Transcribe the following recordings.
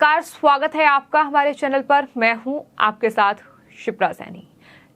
नमस्कार, स्वागत है आपका हमारे चैनल पर। मैं हूं आपके साथ शिप्रा सैनी।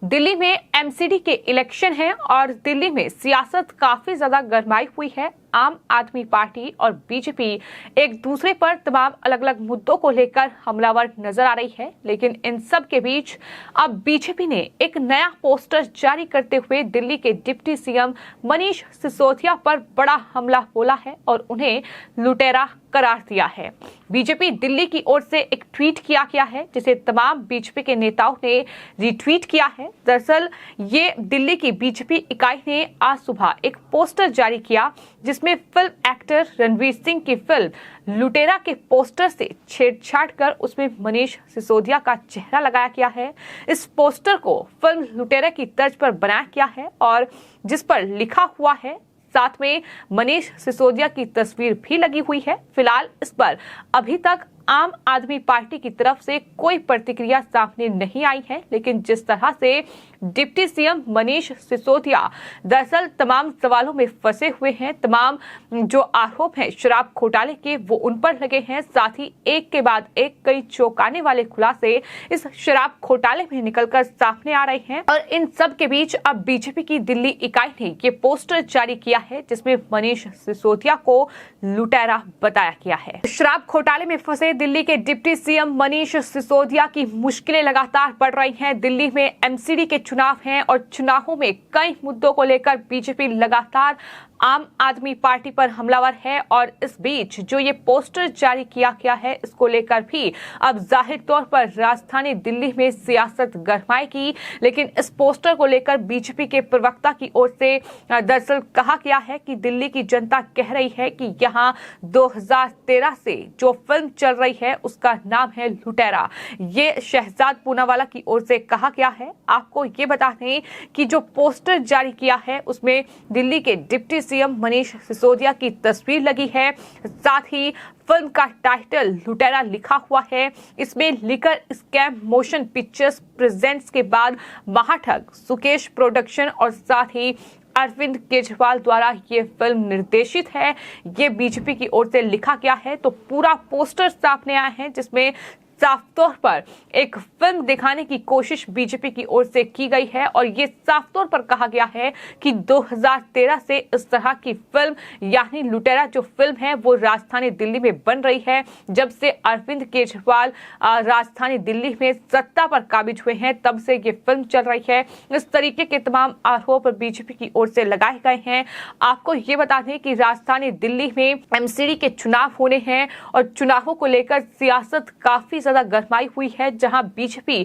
दिल्ली में एमसीडी के इलेक्शन है और दिल्ली में सियासत काफी ज्यादा गरमाई हुई है। आम आदमी पार्टी और बीजेपी एक दूसरे पर तमाम अलग अलग मुद्दों को लेकर हमलावर नजर आ रही है, लेकिन इन सब के बीच अब बीजेपी ने एक नया पोस्टर जारी करते हुए दिल्ली के डिप्टी सीएम मनीष सिसोदिया पर बड़ा हमला बोला है और उन्हें लुटेरा करार दिया है। बीजेपी दिल्ली की ओर से एक ट्वीट किया गया है जिसे तमाम बीजेपी के नेताओं ने रिट्वीट किया है। दरअसल ये दिल्ली की बीजेपी इकाई ने आज सुबह एक पोस्टर जारी किया जिसमें फिल्म एक्टर रणवीर सिंह की फिल्म लुटेरा के पोस्टर से छेड़छाड़ कर उसमें मनीष सिसोदिया का चेहरा लगाया गया है। इस पोस्टर को फिल्म लुटेरा की तर्ज पर बनाया गया है और जिस पर लिखा हुआ है, साथ में मनीष सिसोदिया की तस्वीर भी लगी हुई है। फिलहाल इस पर अभी तक आम आदमी पार्टी की तरफ से कोई प्रतिक्रिया सामने नहीं आई है, लेकिन जिस तरह से डिप्टी सीएम मनीष सिसोदिया दरअसल तमाम सवालों में फंसे हुए हैं, तमाम जो आरोप हैं शराब घोटाले के वो उन पर लगे हैं, साथ ही एक के बाद एक कई चौंकाने वाले खुलासे इस शराब घोटाले में निकलकर सामने आ रहे हैं। और इन सब के बीच अब बीजेपी की दिल्ली इकाई ने ये पोस्टर जारी किया है जिसमें मनीष सिसोदिया को लुटेरा बताया गया है। शराब घोटाले में फंसे दिल्ली के डिप्टी सीएम मनीष सिसोदिया की मुश्किलें लगातार बढ़ रही हैं। दिल्ली में एमसीडी के चुनाव हैं और चुनावों में कई मुद्दों को लेकर बीजेपी लगातार आम आदमी पार्टी पर हमलावर है और इस बीच जो ये पोस्टर जारी किया गया है इसको लेकर भी अब जाहिर तौर पर राजधानी दिल्ली में सियासत गरमाएगी। लेकिन इस पोस्टर को लेकर बीजेपी के प्रवक्ता की ओर से दरअसल कहा गया है कि दिल्ली की जनता कह रही है कि यहाँ 2013 से जो फिल्म चल रही है उसका नाम है लुटेरा। ये शहजाद पूनावाला की ओर से कहा गया है। आपको ये बता दें कि जो पोस्टर जारी किया है उसमें दिल्ली के डिप्टी सीएम मनीष सिसोदिया की तस्वीर लगी है, साथ ही फिल्म का टाइटल लुटेरा लिखा हुआ है। इसमें liquor scam motion pictures presents के बाद महाठग सुकेश प्रोडक्शन और साथ ही अरविंद केजरीवाल द्वारा ये फिल्म निर्देशित है। ये बीजेपी की ओर से लिखा गया है। तो पूरा पोस्टर सामने आया है जिसमें साफ तौर पर एक फिल्म दिखाने की कोशिश बीजेपी की ओर से की गई है और ये साफ तौर पर कहा गया है कि 2013 से इस तरह की फिल्म यानी लुटेरा जो फिल्म है वो राजधानी दिल्ली में बन रही है। जब से अरविंद केजरीवाल राजधानी दिल्ली में सत्ता पर काबिज हुए हैं तब से ये फिल्म चल रही है। इस तरीके के तमाम आरोप बीजेपी की ओर से लगाए गए हैं। आपको ये बता दें कि राजधानी दिल्ली में एमसीडी के चुनाव होने हैं और चुनावों को लेकर सियासत काफी ज्यादा गरमाई हुई है, जहां बीजेपी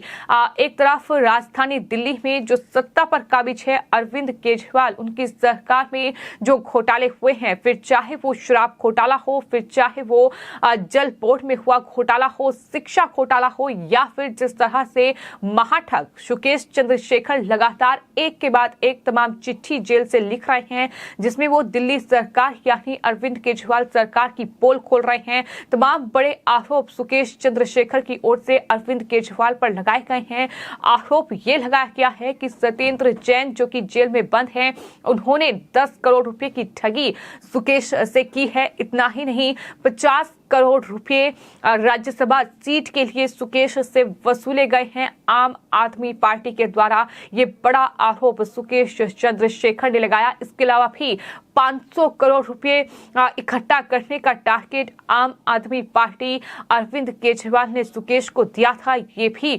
एक तरफ राजधानी दिल्ली में जो सत्ता पर काबिज है अरविंद केजरीवाल, उनकी सरकार में जो घोटाले हुए हैं, फिर चाहे वो शराब घोटाला हो, फिर चाहे वो जल बोर्ड में हुआ घोटाला हो, शिक्षा घोटाला हो, या फिर जिस तरह से महाठग सुकेश चंद्रशेखर लगातार एक के बाद एक तमाम चिट्ठी जेल से लिख रहे हैं जिसमें वो दिल्ली सरकार यानी अरविंद केजरीवाल सरकार की पोल खोल रहे हैं। तमाम बड़े आरोप सुकेश चंद्रशेखर की ओर से अरविंद केजरीवाल पर लगाए गए हैं। आरोप ये लगाया गया है कि सत्येंद्र जैन जो कि जेल में बंद हैं, उन्होंने 10 करोड़ रुपए की ठगी सुकेश से की है। इतना ही नहीं, 50 करोड़ रुपए राज्यसभा सीट के लिए सुकेश से वसूले गए हैं आम आदमी पार्टी के द्वारा। ये बड़ा आरोप सुकेश चंद्रशेखर ने लगाया। इसके अलावा भी 500 करोड़ रुपए इकट्ठा करने का टारगेट आम आदमी पार्टी अरविंद केजरीवाल ने सुकेश को दिया था। ये भी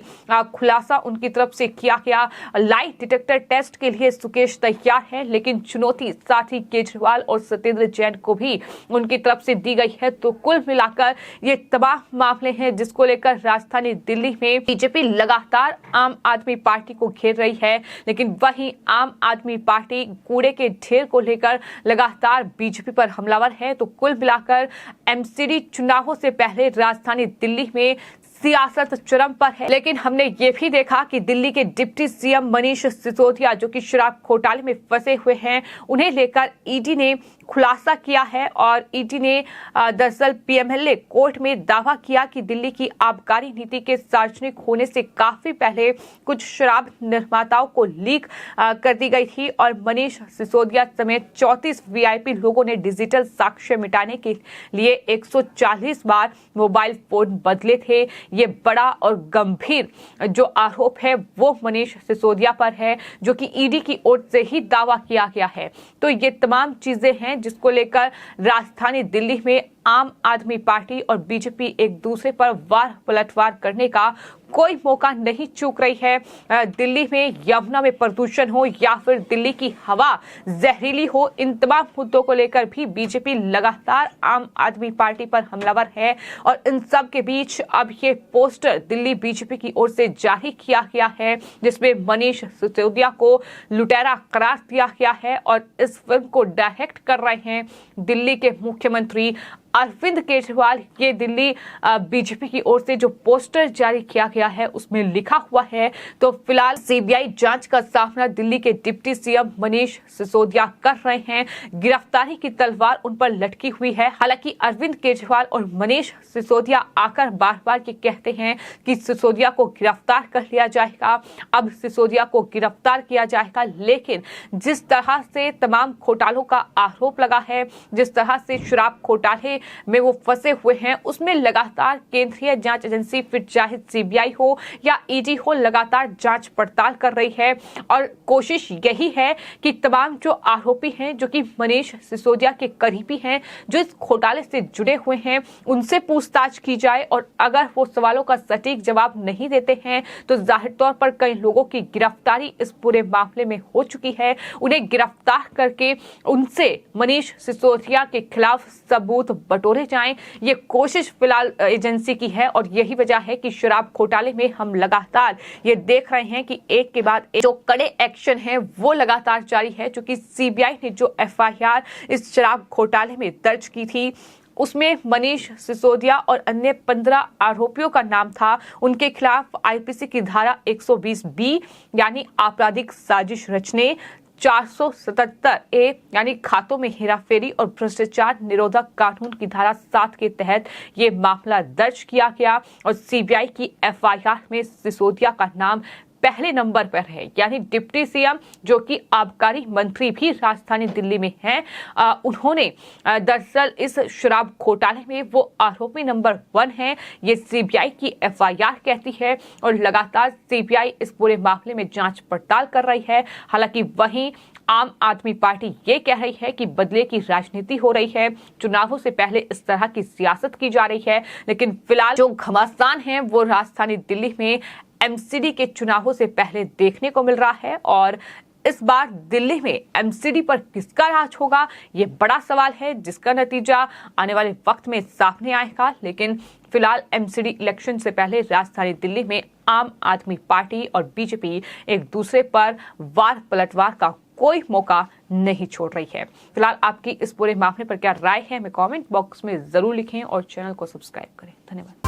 खुलासा उनकी तरफ से किया गया। लाई डिटेक्टर टेस्ट के लिए सुकेश तैयार है, लेकिन चुनौती साथ ही केजरीवाल और सत्येंद्र जैन को भी उनकी तरफ से दी गई है। तो कुल मिलाकर ये तबाह मामले हैं जिसको लेकर राजधानी दिल्ली में बीजेपी लगातार आम आदमी पार्टी को घेर रही है, लेकिन वहीं आम आदमी पार्टी कूड़े के ढेर को लेकर लगातार बीजेपी पर हमलावर है। तो कुल मिलाकर एमसीडी चुनावों से पहले राजधानी दिल्ली में सियासत चरम पर है। लेकिन हमने ये भी देखा कि दिल्ली के डिप्टी सीएम मनीष सिसोदिया जो कि शराब घोटाले में फंसे हुए हैं, उन्हें लेकर ईडी ने खुलासा किया है और ईडी ने दरअसल पीएमएलए कोर्ट में दावा किया कि दिल्ली की आबकारी नीति के सार्वजनिक होने से काफी पहले कुछ शराब निर्माताओं को लीक कर दी गई थी और मनीष सिसोदिया समेत 34 वीआईपी लोगों ने डिजिटल साक्ष्य मिटाने के लिए 140 बार मोबाइल फोन बदले थे। ये बड़ा और गंभीर जो आरोप है वो मनीष सिसोदिया पर है, जो कि ईडी की ओर से ही दावा किया गया है। तो ये तमाम चीजें हैं जिसको लेकर राजधानी दिल्ली में आम आदमी पार्टी और बीजेपी एक दूसरे पर वार पलटवार करने का कोई मौका नहीं चूक रही है। दिल्ली में यमुना में प्रदूषण हो या फिर दिल्ली की हवा जहरीली हो, इन तमाम मुद्दों को लेकर भी बीजेपी लगातार आम आदमी पार्टी पर हमलावर है और इन सब के बीच अब ये पोस्टर दिल्ली बीजेपी की ओर से जारी किया गया है जिसमें मनीष सिसोदिया को लुटेरा करार दिया गया है और इस फिल्म को डायरेक्ट कर रहे हैं दिल्ली के मुख्यमंत्री अरविंद केजरीवाल। ये दिल्ली बीजेपी की ओर से जो पोस्टर जारी किया गया है उसमें लिखा हुआ है, तो फिलहाल सीबीआई जांच का सामना दिल्ली के डिप्टी सीएम मनीष सिसोदिया कर रहे हैं। गिरफ्तारी की तलवार उन पर लटकी हुई है। हालांकि अरविंद केजरीवाल और मनीष सिसोदिया आकर बार बार ये कहते हैं कि सिसोदिया को गिरफ्तार कर लिया जाएगा, अब सिसोदिया को गिरफ्तार किया जाएगा। लेकिन जिस तरह से तमाम घोटालों का आरोप लगा है, जिस तरह से शराब घोटाले में वो फंसे हुए हैं, उसमें लगातार केंद्रीय जांच एजेंसी फिर चाहे सीबीआई हो या ईडी हो लगातार जांच पड़ताल कर रही है और कोशिश यही है कि तमाम जो आरोपी हैं जो कि मनीष सिसोदिया के करीबी हैं, जो इस घोटाले से जुड़े हुए हैं, उनसे पूछताछ की जाए और अगर वो सवालों का सटीक जवाब नहीं देते हैं तो जाहिर तौर पर कई लोगों की गिरफ्तारी इस पूरे मामले में हो चुकी है। उन्हें गिरफ्तार करके उनसे मनीष सिसोदिया के खिलाफ सबूत बटोरे जाएं, ये कोशिश फिलहाल एजेंसी की है और यही वजह है कि शराब घोटाले में हम लगातार ये देख रहे हैं कि एक के बाद एक जो कड़े एक्शन है वो लगातार जारी है। क्योंकि सीबीआई ने जो एफआईआर इस शराब घोटाले में दर्ज की थी उसमें मनीष सिसोदिया और अन्य 15 आरोपियों का नाम था। उनके खिलाफ आईपीसी की धारा 120 यानी आपराधिक साजिश रचने, 477 ए यानी खातों में हेराफेरी और भ्रष्टाचार निरोधक कानून की धारा 7 के तहत ये मामला दर्ज किया गया और सीबीआई की एफआईआर में सिसोदिया का नाम पहले नंबर पर है। यानी डिप्टी सीएम जो कि आबकारी मंत्री भी राजधानी दिल्ली में हैं, उन्होंने दरअसल इस शराब घोटाले में वो आरोपी नंबर 1 हैं, ये सीबीआई की एफआईआर कहती है और लगातार सीबीआई इस पूरे मामले में जांच पड़ताल कर रही है। हालांकि वहीं आम आदमी पार्टी ये कह रही है कि बदले की राजनीति हो रही है, चुनावों से पहले इस तरह की सियासत की जा रही है। लेकिन फिलहाल जो घमासान है वो राजधानी दिल्ली में एमसीडी के चुनावों से पहले देखने को मिल रहा है और इस बार दिल्ली में एमसीडी पर किसका राज होगा ये बड़ा सवाल है, जिसका नतीजा आने वाले वक्त में सामने आएगा। लेकिन फिलहाल एमसीडी इलेक्शन से पहले राजधानी दिल्ली में आम आदमी पार्टी और बीजेपी एक दूसरे पर वार पलटवार का कोई मौका नहीं छोड़ रही है। फिलहाल आपकी इस पूरे मामले पर क्या राय है, हमें कमेंट बॉक्स में जरूर लिखें और चैनल को सब्सक्राइब करें। धन्यवाद।